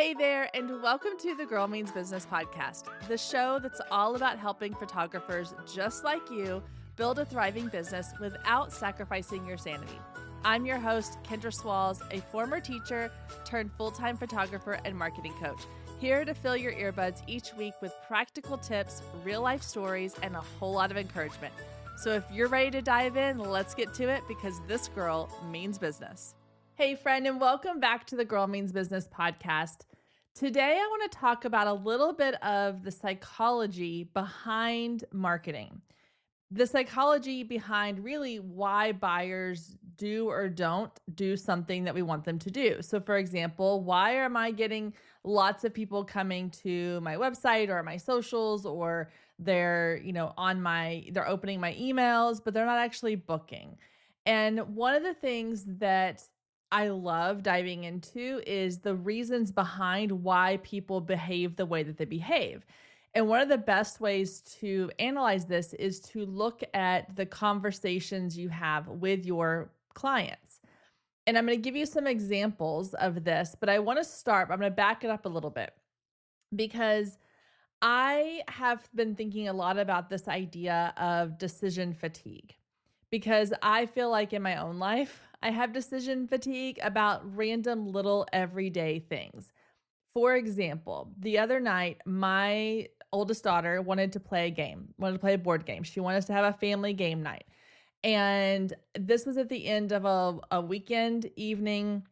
Hey there, and welcome to the Girl Means Business podcast, the show that's all about helping photographers just like you build a thriving business without sacrificing your sanity. I'm your host, Kendra Swalls, a former teacher turned full-time photographer and marketing coach, here to fill your earbuds each week with practical tips, real-life stories, and a whole lot of encouragement. So if you're ready to dive in, let's get to it because this girl means business. Hey, friend, and welcome back to the Girl Means Business podcast. Today, I want to talk about a little bit of the psychology behind marketing, the psychology behind really why buyers do or don't do something that we want them to do. So, for example, why am I getting lots of people coming to my website or my socials, or they're, they're opening my emails, but they're not actually booking? And one of the things that I love diving into is the reasons behind why people behave the way that they behave. And one of the best ways to analyze this is to look at the conversations you have with your clients. And I'm going to give you some examples of this, but I want to start, I'm going to back it up a little bit because I have been thinking a lot about this idea of decision fatigue, because I feel like in my own life, I have decision fatigue about random little everyday things. For example, the other night, my oldest daughter wanted to play a board game. She wanted us to have a family game night. And this was at the end of a weekend evening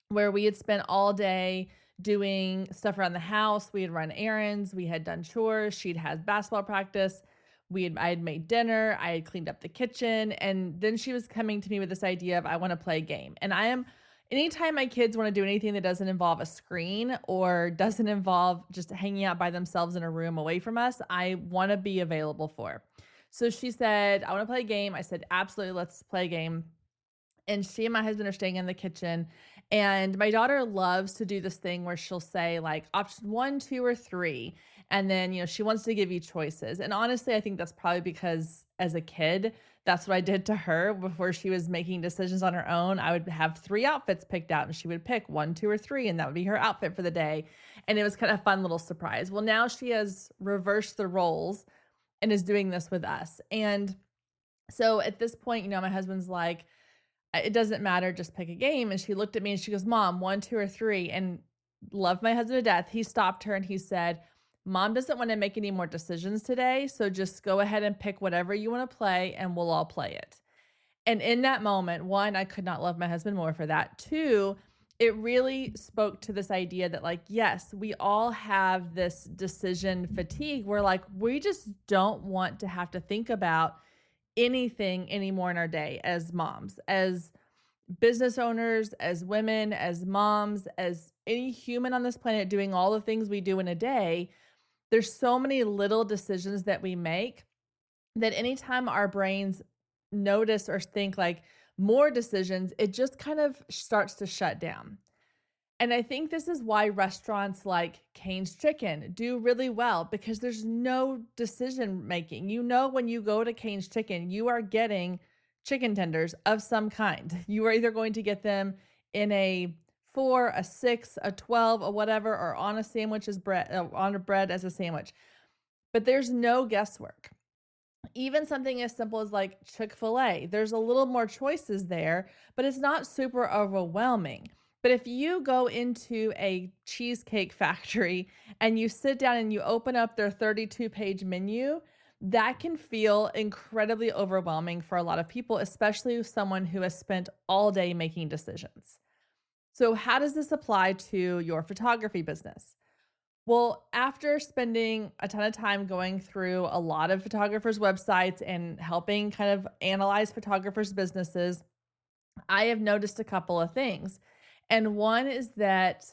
where we had spent all day doing stuff around the house. We had run errands, we had done chores, she'd had basketball practice. I had made dinner, I had cleaned up the kitchen, and then she was coming to me with this idea of I want to play a game. And anytime my kids want to do anything that doesn't involve a screen or doesn't involve just hanging out by themselves in a room away from us, I want to be available for. So she said, I want to play a game. I said, absolutely, let's play a game. And she and my husband are staying in the kitchen. And my daughter loves to do this thing where she'll say like option 1, 2, or 3. And then, she wants to give you choices. And honestly, I think that's probably because as a kid, that's what I did to her before she was making decisions on her own. I would have 3 outfits picked out and she would pick 1, 2, or 3, and that would be her outfit for the day. And it was kind of a fun little surprise. Well, now she has reversed the roles and is doing this with us. And so at this point, my husband's like, it doesn't matter, just pick a game. And she looked at me and she goes, Mom, 1, 2, or 3. And love my husband to death. He stopped her and he said, Mom doesn't want to make any more decisions today. So just go ahead and pick whatever you want to play and we'll all play it. And in that moment, 1, I could not love my husband more for that. 2, it really spoke to this idea that like, yes, we all have this decision fatigue where like, we just don't want to have to think about anything anymore in our day as moms, as business owners, as women, as moms, as any human on this planet doing all the things we do in a day. There's so many little decisions that we make that anytime our brains notice or think like more decisions, it just kind of starts to shut down. And I think this is why restaurants like Cane's Chicken do really well, because there's no decision making. When you go to Cane's Chicken, you are getting chicken tenders of some kind. You are either going to get them in a 4, a 6, a 12, or whatever, or on a sandwich as bread, on a bread as a sandwich. But there's no guesswork. Even something as simple as like Chick-fil-A, there's a little more choices there, but it's not super overwhelming. But if you go into a cheesecake factory and you sit down and you open up their 32-page menu, that can feel incredibly overwhelming for a lot of people, especially someone who has spent all day making decisions. So how does this apply to your photography business? Well, after spending a ton of time going through a lot of photographers' websites and helping kind of analyze photographers' businesses, I have noticed a couple of things. And one is that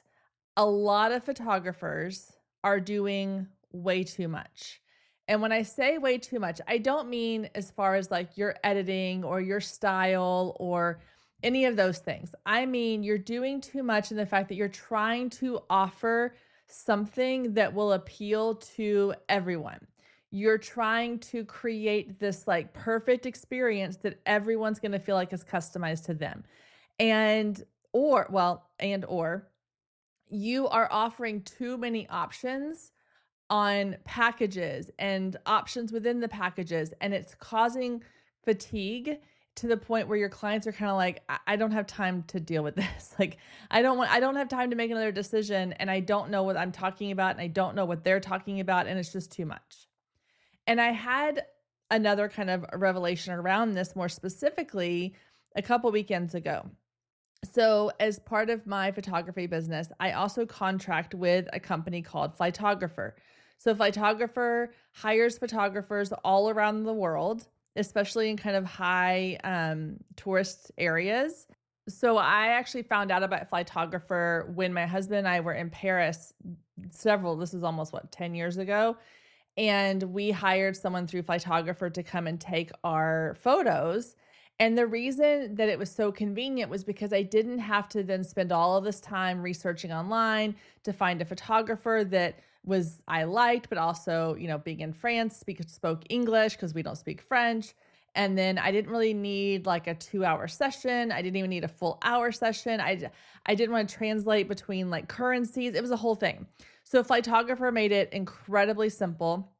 a lot of photographers are doing way too much. And when I say way too much, I don't mean as far as like your editing or your style or any of those things. I mean, you're doing too much in the fact that you're trying to offer something that will appeal to everyone. You're trying to create this like perfect experience that everyone's going to feel like is customized to them. And or you are offering too many options on packages and options within the packages, and it's causing fatigue to the point where your clients are kind of like, I don't have time to deal with this. Like, I don't have time to make another decision, and I don't know what I'm talking about, and I don't know what they're talking about, and it's just too much. And I had another kind of revelation around this more specifically a couple weekends ago. So, as part of my photography business, I also contract with a company called Flytographer. So, Flytographer hires photographers all around the world, especially in kind of high tourist areas. So, I actually found out about Flytographer when my husband and I were in Paris this is almost 10 years ago. And we hired someone through Flytographer to come and take our photos. And the reason that it was so convenient was because I didn't have to then spend all of this time researching online to find a photographer that I liked, but also, being in France, spoke English because we don't speak French. And then I didn't really need like a 2-hour session. I didn't even need a full hour session. I didn't want to translate between like currencies. It was a whole thing. So Flytographer made it incredibly simple.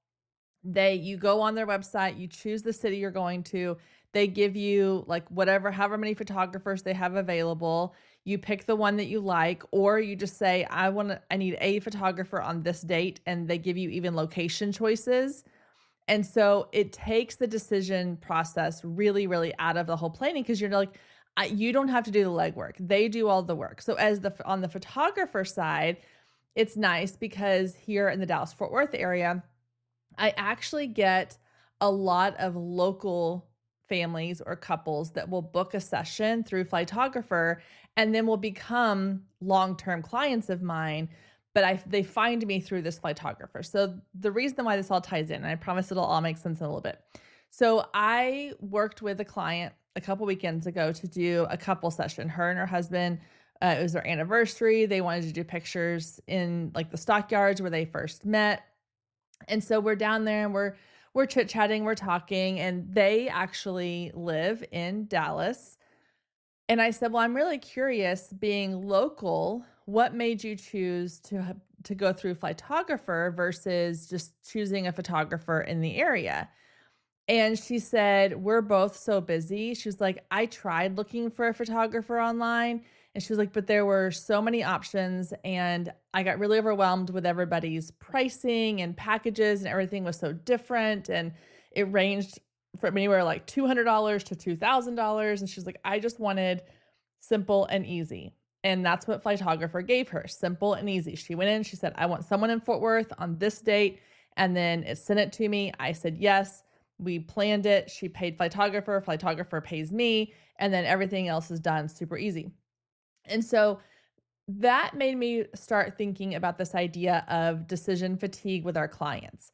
You go on their website, you choose the city you're going to. They give you like however many photographers they have available. You pick the one that you like, or you just say, I need a photographer on this date. And they give you even location choices. And so it takes the decision process really, really out of the whole planning, because you're like, you don't have to do the legwork. They do all the work. So on the photographer side, it's nice because here in the Dallas-Fort Worth area, I actually get a lot of local families or couples that will book a session through Flytographer and then will become long-term clients of mine. But they find me through this Flytographer. So the reason why this all ties in, and I promise it'll all make sense in a little bit. So I worked with a client a couple weekends ago to do a couple session. Her and her husband, it was their anniversary. They wanted to do pictures in like the stockyards where they first met. And so we're down there and we're chit-chatting, we're talking, and they actually live in Dallas. And I said, well, I'm really curious, being local, what made you choose to go through Flytographer versus just choosing a photographer in the area? And she said, we're both so busy. She was like, I tried looking for a photographer online. And she was like, but there were so many options. And I got really overwhelmed with everybody's pricing and packages, and everything was so different. And it ranged from anywhere like $200 to $2,000. And she was like, I just wanted simple and easy. And that's what Flytographer gave her, simple and easy. She went in, she said, I want someone in Fort Worth on this date. And then it sent it to me. I said, yes. We planned it. She paid Flytographer. Flytographer pays me. And then everything else is done super easy. And so that made me start thinking about this idea of decision fatigue with our clients.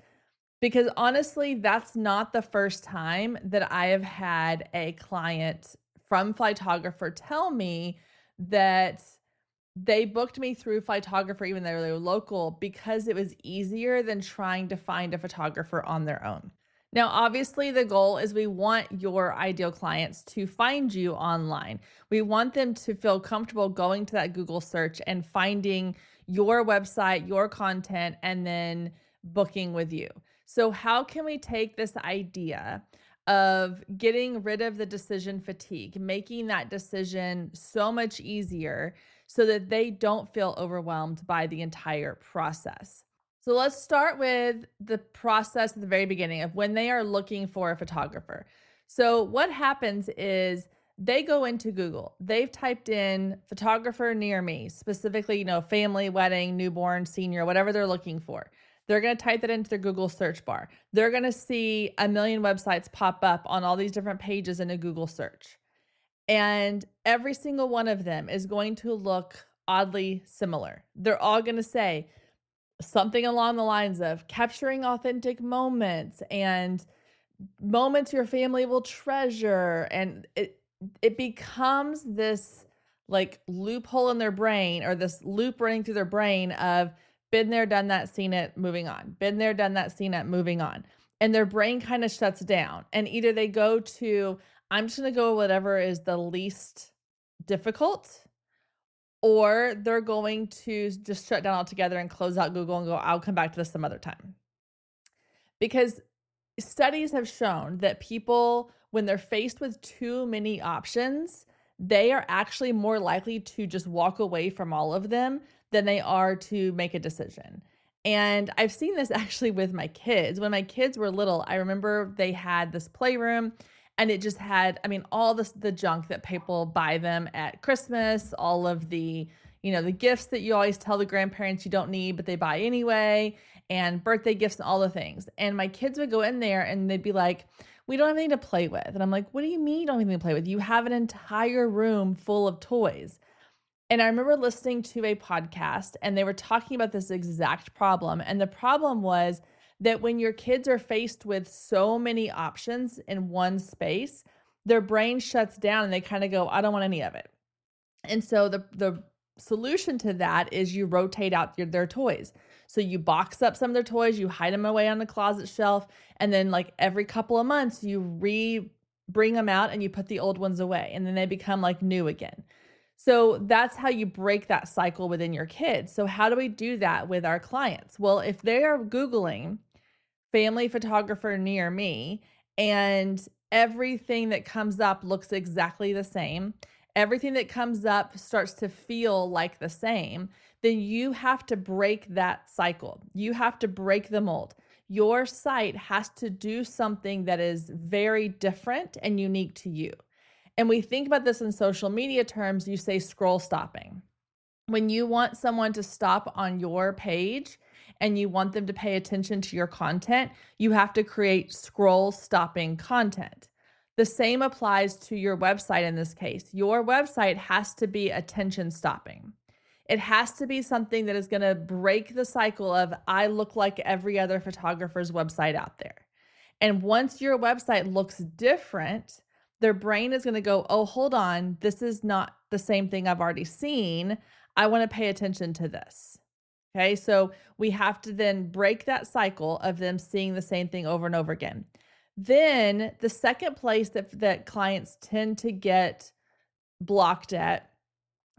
Because honestly, that's not the first time that I have had a client from Flytographer tell me that they booked me through Flytographer, even though they were local, because it was easier than trying to find a photographer on their own. Now, obviously, the goal is we want your ideal clients to find you online. We want them to feel comfortable going to that Google search and finding your website, your content, and then booking with you. So how can we take this idea of getting rid of the decision fatigue, making that decision so much easier so that they don't feel overwhelmed by the entire process? So let's start with the process at the very beginning of when they are looking for a photographer. So what happens is they go into Google. They've typed in photographer near me, specifically, family, wedding, newborn, senior, whatever they're looking for. They're going to type that into their Google search bar. They're going to see a million websites pop up on all these different pages in a Google search. And every single one of them is going to look oddly similar. They're all going to say something along the lines of capturing authentic moments and moments your family will treasure. And it becomes this like loophole in their brain, or this loop running through their brain of been there, done that, seen it, moving on. Been there, done that, seen it, moving on. And their brain kind of shuts down. And either they go to, I'm just going to go whatever is the least difficult, or they're going to just shut down altogether and close out Google and go, I'll come back to this some other time. Because studies have shown that people, when they're faced with too many options, they are actually more likely to just walk away from all of them than they are to make a decision. And I've seen this actually with my kids. When my kids were little, I remember they had this playroom and it just had, all the junk that people buy them at Christmas, all of the, the gifts that you always tell the grandparents you don't need, but they buy anyway, and birthday gifts and all the things. And my kids would go in there and they'd be like, we don't have anything to play with. And I'm like, what do you mean you don't have anything to play with? You have an entire room full of toys. And I remember listening to a podcast and they were talking about this exact problem. And the problem was that when your kids are faced with so many options in one space, their brain shuts down and they kind of go, I don't want any of it. And so the solution to that is you rotate out their toys. So you box up some of their toys, you hide them away on the closet shelf, and then like every couple of months you bring them out and you put the old ones away, and then they become like new again. So that's how you break that cycle within your kids. So how do we do that with our clients? Well, if they are Googling family photographer near me and everything that comes up looks exactly the same, everything that comes up starts to feel like the same, then you have to break that cycle. You have to break the mold. Your site has to do something that is very different and unique to you. And we think about this in social media terms, you say scroll stopping. When you want someone to stop on your page and you want them to pay attention to your content, you have to create scroll stopping content. The same applies to your website in this case. Your website has to be attention stopping. It has to be something that is going to break the cycle of I look like every other photographer's website out there. And once your website looks different, their brain is going to go, oh, hold on, this is not the same thing I've already seen. I want to pay attention to this. Okay, so we have to then break that cycle of them seeing the same thing over and over again. Then the second place that clients tend to get blocked at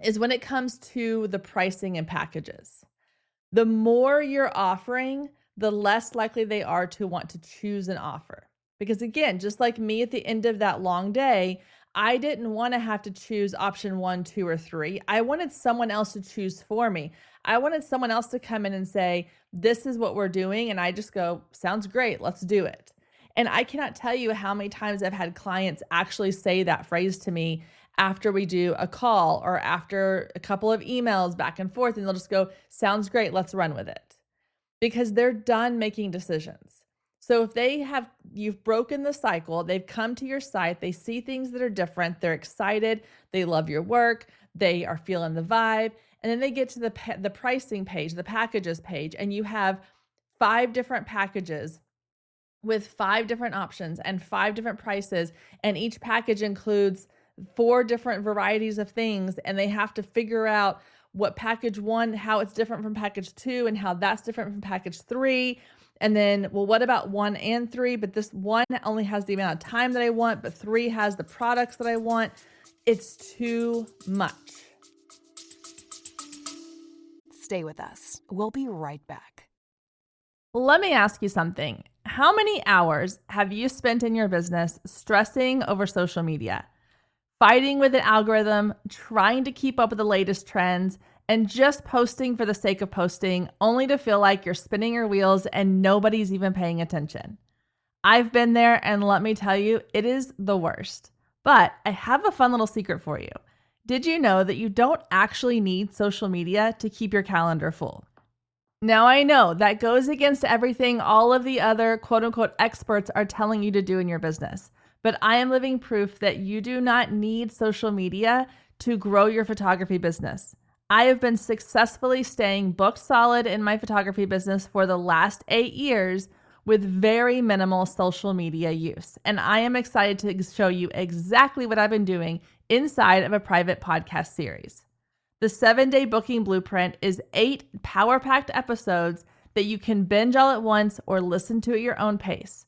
is when it comes to the pricing and packages. The more you're offering, the less likely they are to want to choose an offer. Because again, just like me at the end of that long day, I didn't want to have to choose option 1, 2, or 3. I wanted someone else to choose for me. I wanted someone else to come in and say, this is what we're doing. And I just go, sounds great, let's do it. And I cannot tell you how many times I've had clients actually say that phrase to me after we do a call or after a couple of emails back and forth, and they'll just go, sounds great, let's run with it. Because they're done making decisions. So if you've broken the cycle, they've come to your site, they see things that are different, they're excited, they love your work, they are feeling the vibe, and then they get to the pricing page, the packages page, and you have 5 different packages with 5 different options and 5 different prices, and each package includes 4 different varieties of things, and they have to figure out what package 1, how it's different from package 2, and how that's different from package 3. And then, well, what about 1 and 3? But this 1 only has the amount of time that I want, but 3 has the products that I want. It's too much. Stay with us. We'll be right back. Let me ask you something. How many hours have you spent in your business stressing over social media, fighting with an algorithm, trying to keep up with the latest trends, and just posting for the sake of posting, only to feel like you're spinning your wheels and nobody's even paying attention? I've been there, and let me tell you, it is the worst. But I have a fun little secret for you. Did you know that you don't actually need social media to keep your calendar full? Now, I know that goes against everything all of the other quote unquote experts are telling you to do in your business. But I am living proof that you do not need social media to grow your photography business. I have been successfully staying booked solid in my photography business for the last 8 years with very minimal social media use. And I am excited to show you exactly what I've been doing inside of a private podcast series. The 7-day booking blueprint is 8 power-packed episodes that you can binge all at once or listen to at your own pace.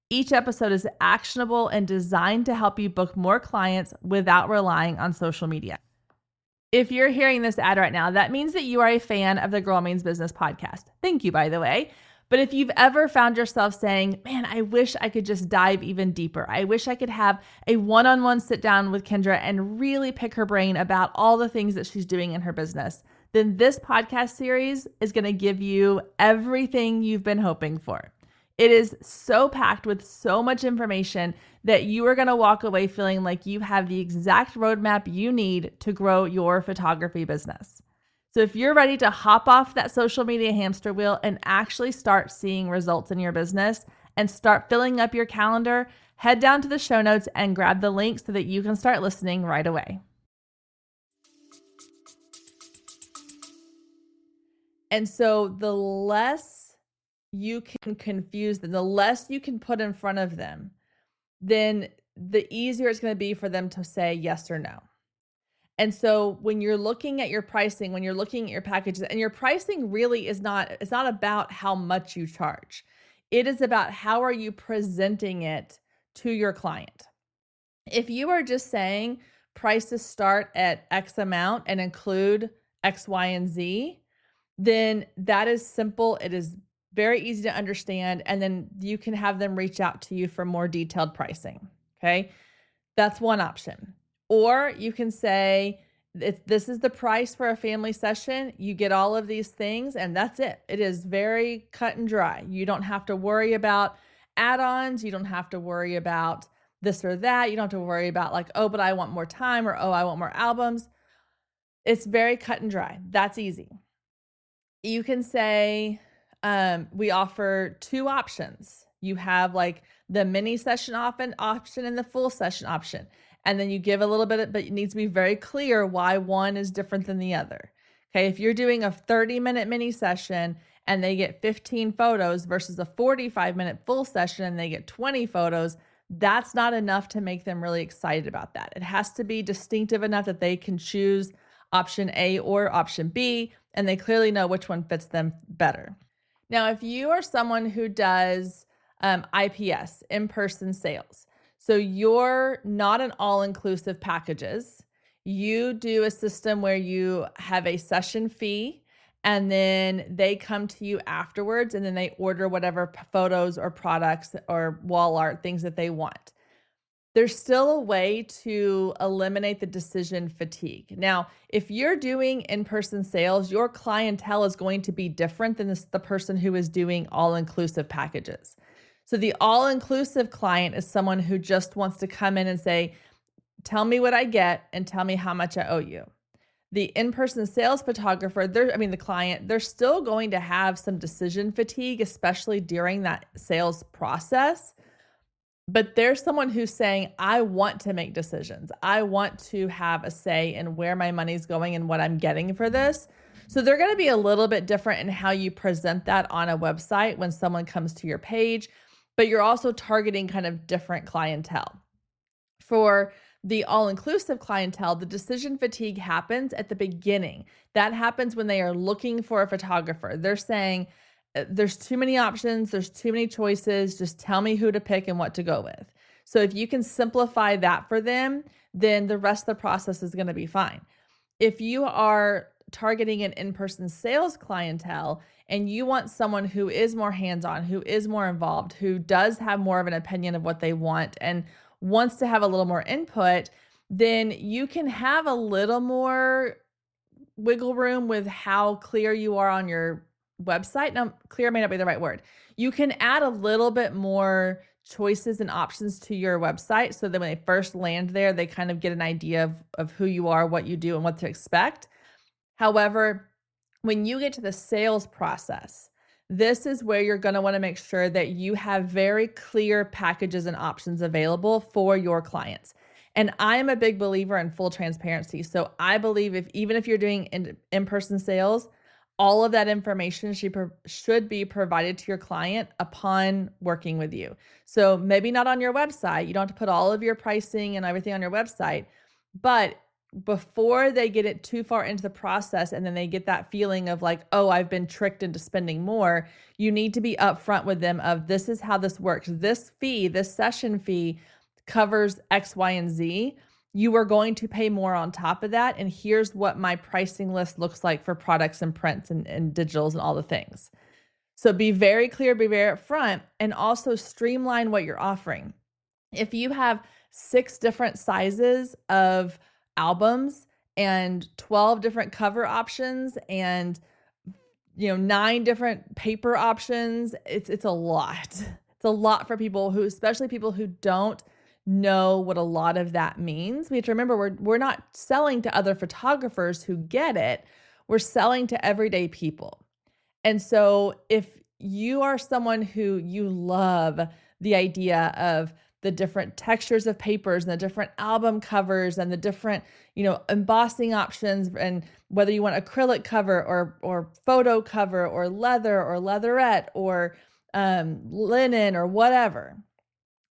Each episode is actionable and designed to help you book more clients without relying on social media. If you're hearing this ad right now, that means that you are a fan of the Girl Means Business podcast. Thank you, by the way. But if you've ever found yourself saying, man, I wish I could just dive even deeper. I wish I could have a one-on-one sit down with Kendra and really pick her brain about all the things that she's doing in her business, then this podcast series is going to give you everything you've been hoping for. It is so packed with so much information that you are going to walk away feeling like you have the exact roadmap you need to grow your photography business. So if you're ready to hop off that social media hamster wheel and actually start seeing results in your business and start filling up your calendar, head down to the show notes and grab the link so that you can start listening right away. And so the less you can confuse them, the less you can put in front of them, then the easier it's going to be for them to say yes or no. And so when you're looking at your pricing, when you're looking at your packages, and your pricing really it's not about how much you charge. It is about how are you presenting it to your client. If you are just saying prices start at X amount and include X, Y, and Z, then that is simple. It is very easy to understand. And then you can have them reach out to you for more detailed pricing. Okay. That's one option. Or you can say, this is the price for a family session. You get all of these things and that's it. It is very cut and dry. You don't have to worry about add-ons. You don't have to worry about this or that. You don't have to worry about like, oh, but I want more time, or, oh, I want more albums. It's very cut and dry. That's easy. You can say, we offer two options. You have like the mini session option and the full session option. And then you give a little bit, but it needs to be very clear why one is different than the other. Okay. If you're doing a 30-minute mini session and they get 15 photos versus a 45-minute full session and they get 20 photos, that's not enough to make them really excited about that. It has to be distinctive enough that they can choose option A or option B, and they clearly know which one fits them better. Now, if you are someone who does IPS, in-person sales, so you're not an all-inclusive packages, you do a system where you have a session fee and then they come to you afterwards and then they order whatever photos or products or wall art, things that they want. There's still a way to eliminate the decision fatigue. Now, if you're doing in-person sales, your clientele is going to be different than the person who is doing all-inclusive packages. So the all-inclusive client is someone who just wants to come in and say, tell me what I get and tell me how much I owe you. The in-person sales photographer, the client, they're still going to have some decision fatigue, especially during that sales process. But there's someone who's saying, I want to make decisions. I want to have a say in where my money's going and what I'm getting for this. So they're going to be a little bit different in how you present that on a website when someone comes to your page, but you're also targeting kind of different clientele. For the all-inclusive clientele, the decision fatigue happens at the beginning. That happens when they are looking for a photographer. They're saying, there's too many options, there's too many choices, just tell me who to pick and what to go with. So if you can simplify that for them, then the rest of the process is going to be fine. If you are targeting an in-person sales clientele and you want someone who is more hands-on, who is more involved, who does have more of an opinion of what they want and wants to have a little more input, then you can have a little more wiggle room with how clear you are on your website. Now, clear may not be the right word. You can add a little bit more choices and options to your website so that when they first land there, they kind of get an idea of who you are, what you do, and what to expect. However, when you get to the sales process, this is where you're going to want to make sure that you have very clear packages and options available for your clients. And I am a big believer in full transparency. So I believe even if you're doing in-person sales, all of that information should be provided to your client upon working with you. So maybe not on your website. You don't have to put all of your pricing and everything on your website, but before they get it too far into the process and then they get that feeling of like, oh, I've been tricked into spending more, you need to be upfront with them of this is how this works. This fee, this session fee covers X, Y, and Z. you are going to pay more on top of that. And here's what my pricing list looks like for products and prints and digitals and all the things. So be very clear, be very upfront, and also streamline what you're offering. If you have 6 different sizes of albums and 12 different cover options and 9 different paper options, it's a lot. It's a lot for people who, especially people who don't know what a lot of that means. We have to remember we're not selling to other photographers who get it. We're selling to everyday people. And so if you are someone who you love the idea of the different textures of papers and the different album covers and the different, embossing options, and whether you want acrylic cover or photo cover or leather or leatherette or linen or whatever,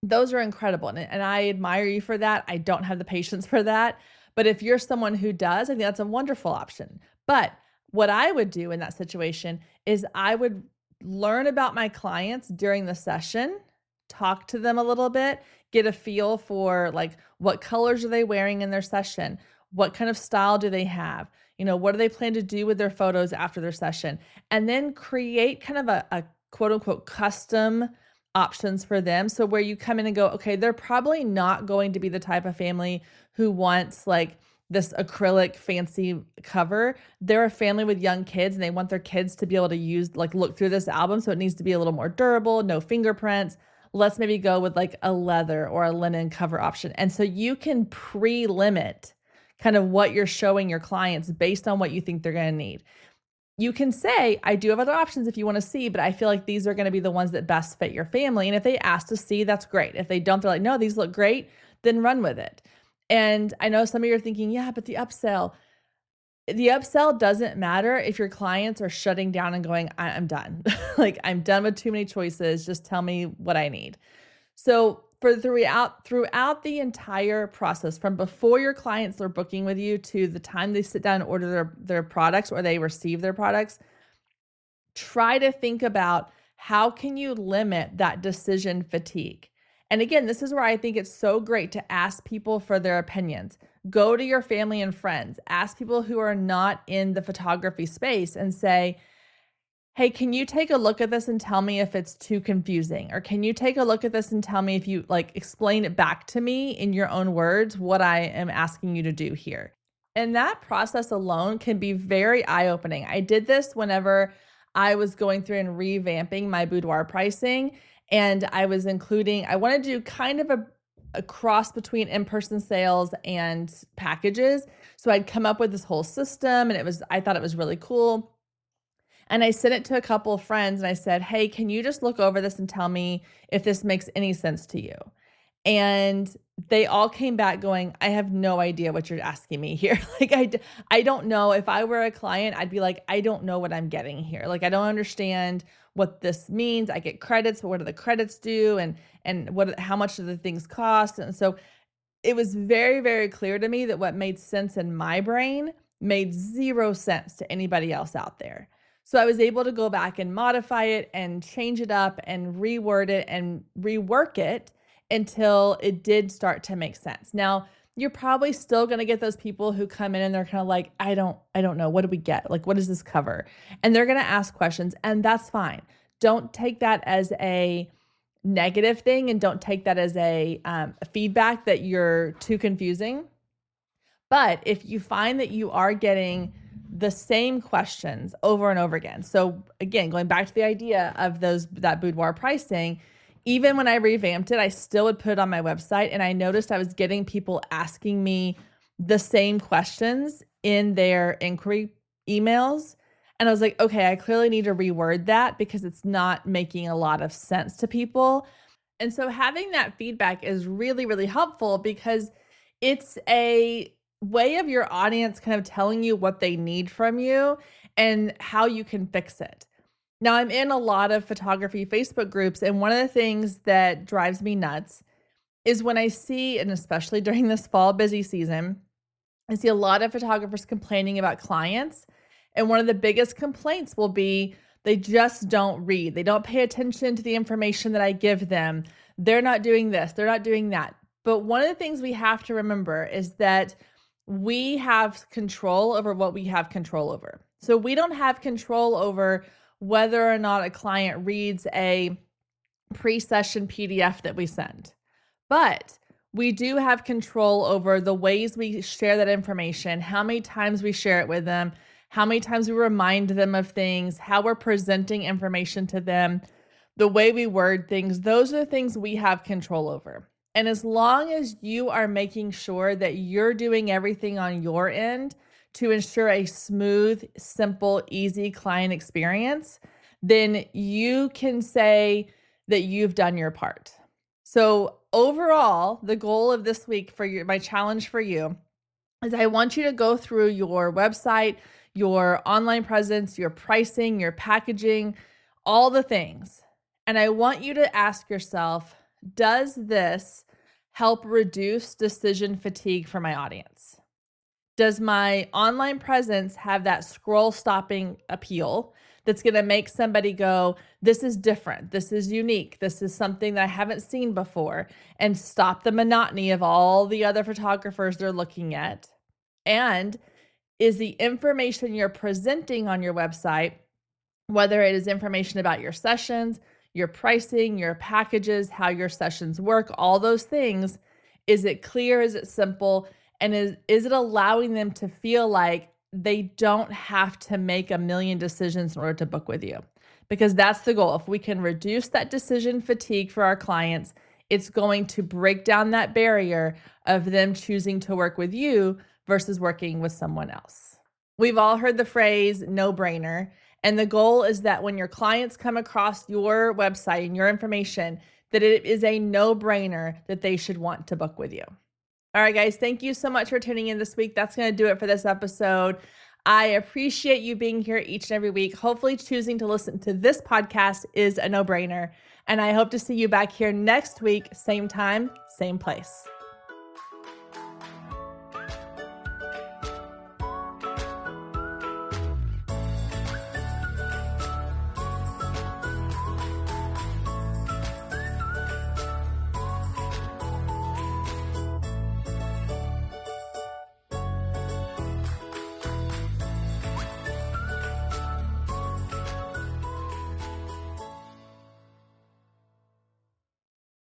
those are incredible. And I admire you for that. I don't have the patience for that. But if you're someone who does, I think that's a wonderful option. But what I would do in that situation is I would learn about my clients during the session, talk to them a little bit, get a feel for like what colors are they wearing in their session? What kind of style do they have? What do they plan to do with their photos after their session? And then create kind of a quote unquote custom options for them. So where you come in and go, okay, they're probably not going to be the type of family who wants like this acrylic fancy cover. They're a family with young kids and they want their kids to be able to look through this album. So it needs to be a little more durable, no fingerprints. Let's maybe go with like a leather or a linen cover option. And so you can pre-limit kind of what you're showing your clients based on what you think they're going to need. You can say, I do have other options if you want to see, but I feel like these are going to be the ones that best fit your family. And if they ask to see, that's great. If they don't, they're like, no, these look great, then run with it. And I know some of you are thinking, yeah, but the upsell doesn't matter if your clients are shutting down and going, I'm done. Like, I'm done with too many choices. Just tell me what I need. So throughout the entire process, from before your clients are booking with you to the time they sit down and order their products or they receive their products, try to think about how can you limit that decision fatigue. And again, this is where I think it's so great to ask people for their opinions. Go to your family and friends, ask people who are not in the photography space and say, hey, can you take a look at this and tell me if it's too confusing? Or can you take a look at this and tell me if you explain it back to me in your own words, what I am asking you to do here? And that process alone can be very eye-opening. I did this whenever I was going through and revamping my boudoir pricing. And I wanted to do kind of a cross between in-person sales and packages. So I'd come up with this whole system and I thought it was really cool. And I sent it to a couple of friends and I said, hey, can you just look over this and tell me if this makes any sense to you? And they all came back going, I have no idea what you're asking me here. I don't know. If I were a client, I'd be like, I don't know what I'm getting here. I don't understand what this means. I get credits, but what do the credits do? And how much do the things cost? And so it was very, very clear to me that what made sense in my brain made zero sense to anybody else out there. So I was able to go back and modify it and change it up and reword it and rework it until it did start to make sense. Now, you're probably still going to get those people who come in and they're kind of like, I don't know. What do we get? What does this cover? And they're going to ask questions, and that's fine. Don't take that as a negative thing, and don't take that as a feedback that you're too confusing. But if you find that you are getting the same questions over and over again. So again, going back to the idea of that boudoir pricing, even when I revamped it, I still would put it on my website, and I noticed I was getting people asking me the same questions in their inquiry emails. And I was like, okay, I clearly need to reword that because it's not making a lot of sense to people. And so having that feedback is really, really helpful because it's a way of your audience kind of telling you what they need from you and how you can fix it. Now, I'm in a lot of photography Facebook groups, and one of the things that drives me nuts is when I see, and especially during this fall busy season, I see a lot of photographers complaining about clients. And one of the biggest complaints will be they just don't read. They don't pay attention to the information that I give them. They're not doing this. They're not doing that. But one of the things we have to remember is that we have control over what we have control over. So we don't have control over whether or not a client reads a pre-session PDF that we send. But we do have control over the ways we share that information, how many times we share it with them, how many times we remind them of things, how we're presenting information to them, the way we word things. Those are the things we have control over. And as long as you are making sure that you're doing everything on your end to ensure a smooth, simple, easy client experience, then you can say that you've done your part. So overall, the goal of this week for my challenge for you is I want you to go through your website, your online presence, your pricing, your packaging, all the things. And I want you to ask yourself, does this help reduce decision fatigue for my audience? Does my online presence have that scroll stopping appeal that's going to make somebody go, this is different, this is unique, this is something that I haven't seen before, and stop the monotony of all the other photographers they're looking at? And is the information you're presenting on your website, whether it is information about your sessions, your pricing, your packages, how your sessions work, all those things, is it clear? Is it simple? And is it allowing them to feel like they don't have to make a million decisions in order to book with you? Because that's the goal. If we can reduce that decision fatigue for our clients, it's going to break down that barrier of them choosing to work with you versus working with someone else. We've all heard the phrase no-brainer. And the goal is that when your clients come across your website and your information, that it is a no-brainer that they should want to book with you. All right, guys, thank you so much for tuning in this week. That's going to do it for this episode. I appreciate you being here each and every week. Hopefully, choosing to listen to this podcast is a no-brainer. And I hope to see you back here next week, same time, same place.